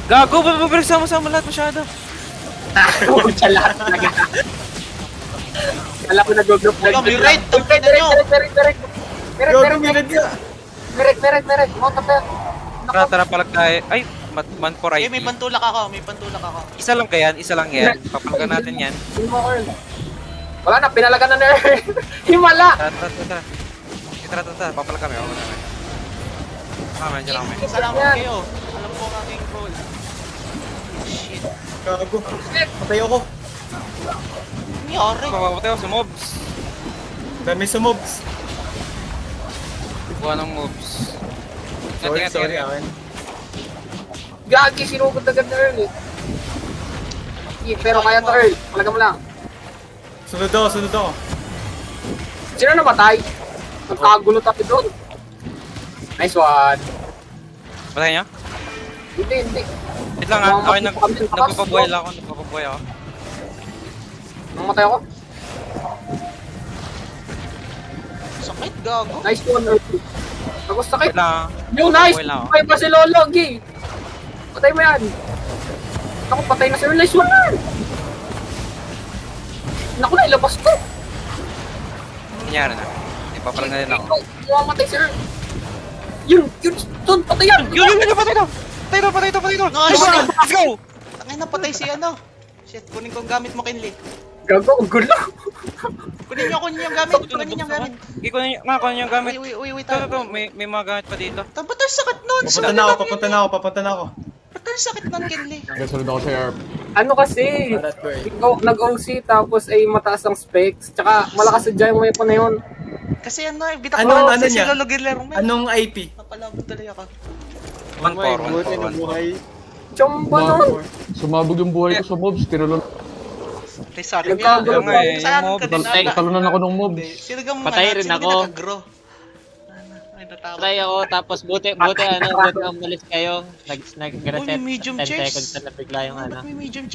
Gago, mabilis sama-sama lahat masyado. Huwag siya lahat talaga. Alam ko nag-group Wala, may raid, tangin na nyo. Gago, minad ka. Merit. Mount up na. Tara, palag tayo. Ay, man for Eh, IP. may pantulak ako, may pantulak ako. Isa lang yan. Papalagan natin yan. Yun mo, Earl. Wala na, pinalagan na Earl. Himala! Tara. Papalag kami. Nandiyan kami. Salamat kayo. Alam ko ang aking role. Shit. Gago. Patay ako. Nangyari. Mapapatay ako sa mobs. Dami sa mobs. Buha ng mobs. Sorry, akin. Gagi, sinugod agad na Earl eh. Pero kaya to Earl, palaga mo lang. Sunod ako. Sino namatay? Nagkagulo tayo doon. Nice one. Patay niya? Hindi. Wait lang ha. Okay, nagpapabuhay ako. Namatay ako. Sakit, gago. Nice one Earl. Tapos sakit. Wait lang. Yung nice! Nagpapabuhay lang ako. Patay pa si Lolo, Gi! Patay mo yan! Ako, patay na si Earl. Nice one Earl! Naku, nailabas ko! Nangyari na. Ipapalag na din ako. Mamatay si Earl! Yun! Doon! Patay yan! Yun! Patay to! Nice. Let's go! Tangin na, patay si ano. Shit, kunin ko ang gamit mo, Kenley. Gago, ang gulo! Kunin yung gamit. Kunin yung gamit. Kunin yung gamit. Uy, Ito, tayo. may mga gamit pa dito. Ba't ang sakit nun? Papunta na ako. Ba't ang sakit nun, Kenley? Nagkasunod ako sa ARP. Ano kasi? Arat ko eh. Nag-OC tapos ay mataas ang specs. Tsaka malakas sa giant weapon na yun. Kasi ano, bitak Ano kasi niya? si Lolo Guillermo. Anong IP? Napalabot tuloy ako. 1-4. Chomba nun! Sumabog yung buhay ko sa mobs, tinulon. Ay, sorry nga. Nagkagulo nga eh, Saan yung ka mob. din? Talunan ako ng mobs. Sino ka Patay rin ako. nag-grow? Ay, natawa. Patay ako, tapos buti umalis kayo. Uy, may medium 10 chest. seconds na bigla yung ano. Ba't may medium